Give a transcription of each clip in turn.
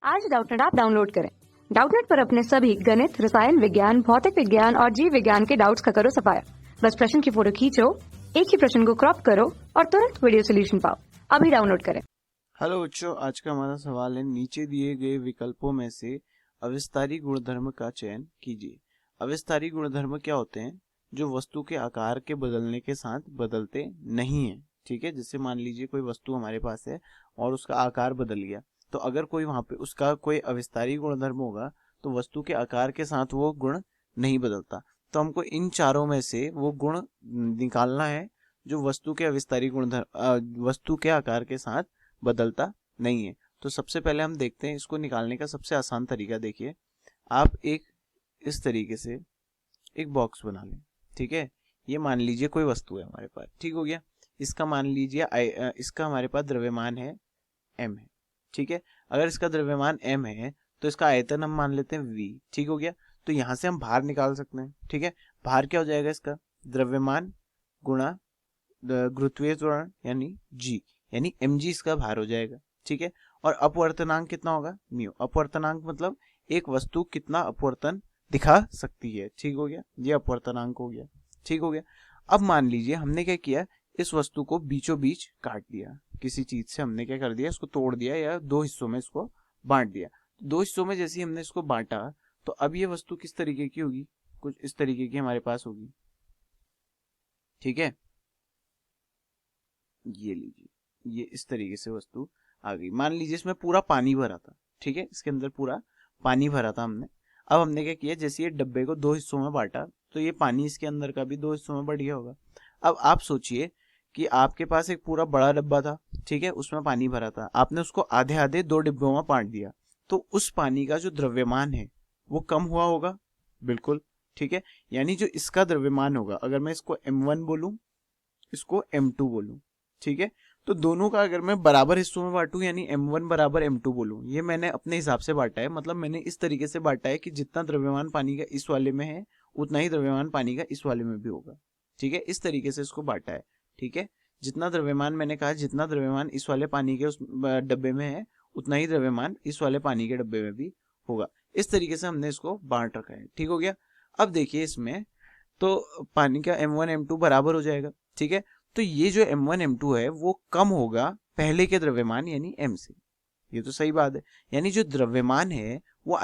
आज Doubtnut app download करें। Doubtnut पर अपने सभी गणित, रसायन विज्ञान, भौतिक विज्ञान और जीव विज्ञान के डाउट्स का करो सफाया। बस प्रश्न की फोटो खींचो, एक ही प्रश्न को क्रॉप करो और तुरंत वीडियो सोल्यूशन पाओ। अभी डाउनलोड करें। हेलो बच्चों, आज का हमारा सवाल है, नीचे दिए गए विकल्पों में से अविस्तारी गुणधर्म का चयन कीजिए। अविस्तारी गुणधर्म क्या होते हैं? जो वस्तु के आकार के बदलने के साथ बदलते नहीं है। ठीक है, जैसे मान लीजिए कोई वस्तु हमारे पास है और उसका आकार बदल गया, तो अगर कोई वहां पे उसका कोई अविस्तारी गुणधर्म होगा तो वस्तु के आकार के साथ वो गुण नहीं बदलता। तो हमको इन चारों में से वो गुण निकालना है जो वस्तु के अविस्तारी गुणधर्म वस्तु के आकार के साथ बदलता नहीं है। तो सबसे पहले हम देखते हैं इसको निकालने का सबसे आसान तरीका। देखिए, आप इस तरीके से एक बॉक्स बना लें। ठीक है, ये मान लीजिए कोई वस्तु है हमारे पास। ठीक हो गया, इसका मान लीजिए इसका हमारे पास द्रव्यमान है m है। ठीक है, अगर इसका द्रव्यमान m है तो इसका आयतन हम मान लेते हैं v। ठीक हो गया, तो यहां से हम भार निकाल सकते हैं। ठीक है, भार क्या हो जाएगा? इसका द्रव्यमान गुणा गुरुत्वीय त्वरण यानी g, यानी mg इसका भार हो जाएगा। ठीक है, और अपवर्तनांक कितना होगा? म्यू। अपवर्तनांक मतलब एक वस्तु कितना अपवर्तन दिखा सकती है। ठीक हो गया, ये अपवर्तनांक हो गया। ठीक हो गया, अब मान लीजिए हमने क्या किया, इस वस्तु को बीचों बीच काट दिया। किसी चीज से हमने क्या कर दिया, इसको तोड़ दिया या दो हिस्सों में इसको बांट दिया। दो हिस्सों में जैसे ही हमने इसको बांटा तो अब ये वस्तु किस तरीके की होगी? कुछ इस तरीके की हमारे पास होगी। ठीक है, ये लीजिए, ये इस तरीके से वस्तु आ गई। मान लीजिए इसमें पूरा पानी भरा था। ठीक है, इसके अंदर पूरा पानी भरा था हमने। अब हमने क्या किया, जैसे ये डब्बे को दो हिस्सों में बांटा तो ये पानी इसके अंदर का भी दो हिस्सों में बढ़ गया होगा। अब आप सोचिए कि आपके पास एक पूरा बड़ा डब्बा था। ठीक है, उसमें पानी भरा था, आपने उसको आधे आधे दो डिब्बों में बांट दिया, तो उस पानी का जो द्रव्यमान है वो कम हुआ होगा। बिल्कुल। ठीक है, यानी जो इसका द्रव्यमान होगा, अगर मैं इसको m1 बोलूं, इसको m2 बोलूं, ठीक है, तो दोनों का अगर मैं बराबर हिस्सों में बांटूं यानी m1 बराबर m2 बोलूं, ये मैंने अपने हिसाब से बांटा है। मतलब मैंने इस तरीके से बांटा है कि जितना द्रव्यमान पानी का इस वाले में है उतना ही द्रव्यमान पानी का इस वाले में भी होगा। ठीक है, इस तरीके से इसको बांटा है। ठीक है, जितना द्रव्यमान, मैंने कहा जितना द्रव्यमान इस वाले पानी के उस डब्बे में है उतना ही द्रव्यमान इस वाले पानी के डब्बे में भी होगा। इस तरीके से हमने इसको बांट रखा है। ठीक हो गया, अब देखिए इसमें तो पानी का m1 m2 बराबर हो जाएगा। ठीक है, तो ये जो m1 m2 है वो कम होगा पहले के द्रव्यमान यानी m से। ये तो सही बात है, यानी जो द्रव्यमान है वो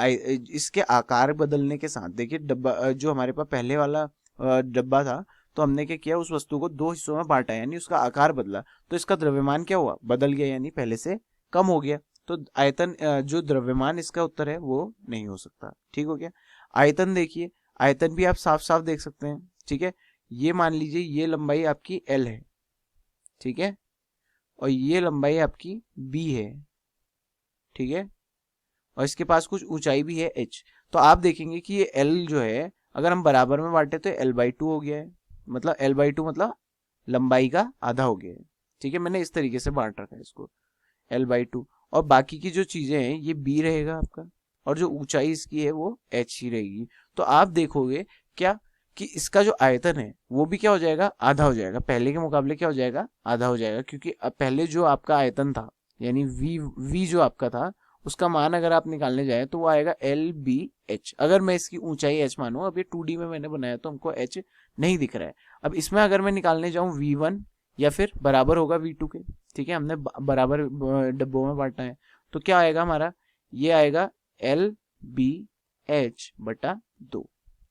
इसके आकार बदलने के साथ, देखिए डब्बा जो हमारे पास पहले वाला डब्बा था, तो हमने क्या किया, उस वस्तु को दो हिस्सों में बांटा यानी उसका आकार बदला, तो इसका द्रव्यमान क्या हुआ? बदल गया, यानी पहले से कम हो गया। तो आयतन जो द्रव्यमान इसका उत्तर है वो नहीं हो सकता। ठीक हो गया, आयतन देखिए, आयतन भी आप साफ साफ देख सकते हैं। ठीक है, ये मान लीजिए ये लंबाई आपकी L है। ठीक है, और ये लंबाई आपकी B है। ठीक है, और इसके पास कुछ ऊंचाई भी है h। तो आप देखेंगे कि ये L जो है अगर हम बराबर में बांटे तो L/2 हो गया है। मतलब L/2 मतलब लंबाई का आधा हो गया है। ठीक है, मैंने इस तरीके से बांट रखा है इसको L/2, और बाकी की जो चीजें हैं ये B रहेगा आपका, और जो ऊंचाई इसकी है वो h ही रहेगी। तो आप देखोगे क्या कि इसका जो आयतन है वो भी क्या हो जाएगा? आधा हो जाएगा। पहले के मुकाबले क्या हो जाएगा? आधा हो जाएगा, क्योंकि अब पहले जो आपका आयतन था यानी v जो आपका था उसका मान अगर आप निकालने जाए तो वो आएगा LBH। अगर मैं इसकी ऊंचाई h मानूं, अब ये 2D में मैंने बनाया तो हमको h नहीं दिख रहा है। अब इसमें अगर मैं निकालने जाऊं V1 या फिर बराबर होगा V2 के। ठीक है, हमने बराबर डब्बों में बांटा है, तो क्या आएगा हमारा? ये आएगा LBH/2।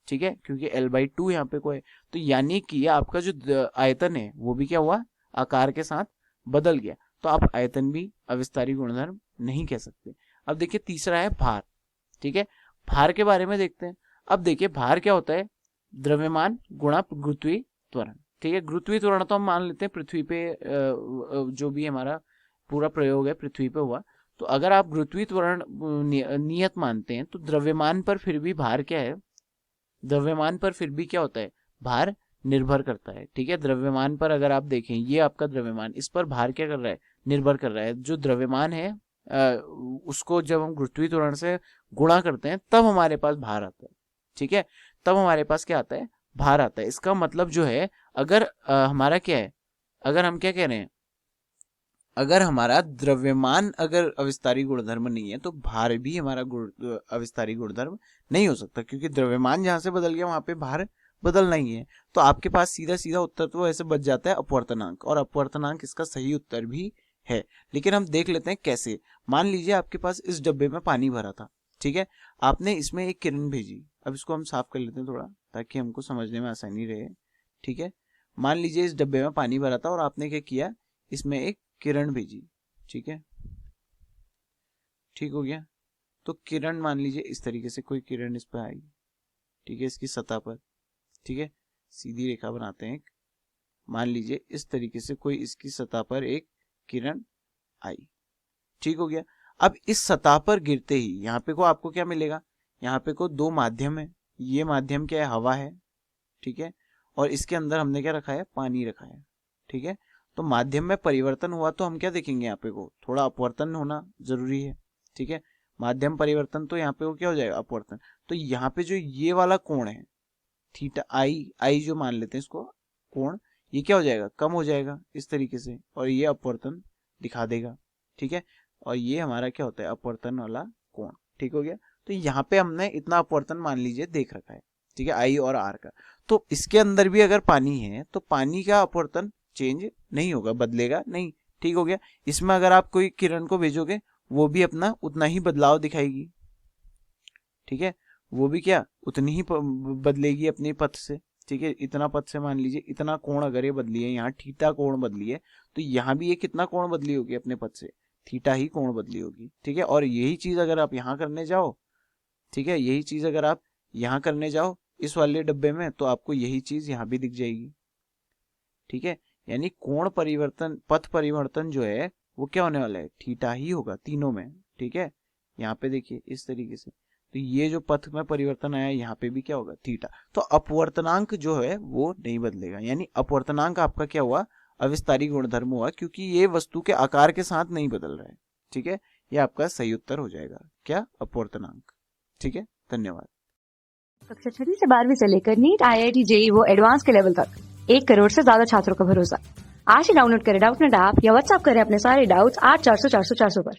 ठीक है, क्योंकि L/2 यहाँ पे कोई, तो यानी कि आपका जो आयतन है वो भी क्या हुआ? आकार के साथ बदल गया। तो आप आयतन भी अविस्तारी गुणधर्म नहीं कह सकते। अब देखिए तीसरा है भार। ठीक है, भार के बारे में देखते हैं। अब देखिए भार क्या होता है? द्रव्यमान गुणा गुरुत्वीय त्वरण। ठीक है, गुरुत्वीय त्वरण तो हम मान लेते हैं पृथ्वी पे जो भी हमारा पूरा प्रयोग है पृथ्वी पे हुआ। तो अगर आप गुरुत्वीय त्वरण नियत मानते हैं तो द्रव्यमान पर फिर भी भार क्या है? द्रव्यमान पर फिर भी क्या होता है? भार निर्भर करता है। ठीक है, द्रव्यमान पर अगर आप देखें, ये आपका द्रव्यमान, इस पर भार क्या कर रहा है? निर्भर कर रहा है। जो द्रव्यमान है उसको जब हम गुरुत्वीय त्वरण से गुणा करते हैं तब हमारे पास भार आता है। ठीक है, तब हमारे पास क्या आता है? भार आता है। इसका मतलब जो है, अगर हमारा क्या है, अगर हम क्या कह रहे हैं, अगर हमारा द्रव्यमान अगर अविस्तारी गुणधर्म नहीं है तो भार भी हमारा अविस्तारी गुणधर्म नहीं हो सकता, क्योंकि द्रव्यमान जहां से बदल गया वहां पे भार बदलना ही है। तो आपके पास सीधा सीधा उत्तर तो ऐसे बच जाता है अपवर्तनांक, और अपवर्तनांक इसका सही उत्तर भी है। लेकिन हम देख लेते हैं कैसे। मान लीजिए आपके पास इस डब्बे में पानी भरा था, ठीक है, आपने इसमें एक किरण भेजी। अब इसको हम साफ कर लेते हैं थोड़ा, ताकि हमको समझने में आसानी रहे, ठीक है। मान लीजिए इस डब्बे में पानी भरा था और आपने क्या किया, इसमें एक किरण भेजी, ठीक है, ठीक हो गया। तो किरण मान लीजिए इस तरीके से कोई किरण इस पर आई, ठीक है, इसकी सतह पर, ठीक है, सीधी रेखा बनाते हैं। मान लीजिए इस तरीके से कोई इसकी सतह पर एक किरण आई, ठीक हो गया। अब इस सतह पर गिरते ही यहाँ पे को आपको क्या मिलेगा, यहाँ पे को दो माध्यम है। ये माध्यम क्या है, हवा है, ठीक है, और इसके अंदर हमने क्या रखा है, पानी रखा है, ठीक है। तो माध्यम में परिवर्तन हुआ तो हम क्या देखेंगे, यहाँ पे को थोड़ा अपवर्तन होना जरूरी है, ठीक है। माध्यम परिवर्तन तो यहाँ पे को क्या हो जाएगा, अपवर्तन। तो यहाँ पे जो ये वाला कोण है थीटा आई जो मान लेते हैं इसको कोण, ये क्या हो जाएगा, कम हो जाएगा इस तरीके से, और ये अपवर्तन दिखा देगा, ठीक है। और ये हमारा क्या होता है, अपवर्तन वाला कोण, ठीक हो गया। तो यहाँ पे हमने इतना अपवर्तन मान लीजिए देख रखा है, ठीक है, आई और आर का। तो इसके अंदर भी अगर पानी है तो पानी का अपवर्तन चेंज नहीं होगा, बदलेगा नहीं, ठीक हो गया। इसमें अगर आप कोई किरण को भेजोगे वो भी अपना उतना ही बदलाव दिखाएगी, ठीक है, वो भी क्या उतनी ही बदलेगी अपने पथ से, ठीक है। इतना पथ से मान लीजिए इतना कोण अगर ये बदली है, यहाँ थीटा कोण बदली है, तो यहाँ भी ये कितना कोण बदली होगी अपने पथ से, थीटा ही कोण बदली होगी, ठीक है। और यही चीज अगर आप यहाँ करने जाओ, ठीक है, यही चीज अगर आप यहाँ करने जाओ इस वाले डब्बे में, तो आपको यही चीज यहाँ भी दिख जाएगी, ठीक है। यानी कोण परिवर्तन, पथ परिवर्तन जो है वो क्या होने वाला है, थीटा ही होगा तीनों में, ठीक है। यहाँ पे देखिए इस तरीके से, तो ये जो पथ में परिवर्तन आया यहाँ पे भी क्या होगा, थीटा। तो अपवर्तनांक जो है वो नहीं बदलेगा, यानी अपवर्तनांक आपका क्या हुआ, अविस्तारी गुणधर्म हुआ, क्योंकि ये वस्तु के आकार के साथ नहीं बदल रहा है, ठीक है। ये आपका सही उत्तर हो जाएगा, क्या, अपवर्तनांक, ठीक है। धन्यवाद। कक्षा 6 से 12वीं से लेकर नीट, IIT, JEE वो एडवांस के लेवल तक 1 करोड़ से ज्यादा छात्रों का भरोसा। आज ही डाउनलोड करें डाउटनेट ऐप या व्हाट्सएप करें अपने सारे डाउट्स 8400 400 400 पर।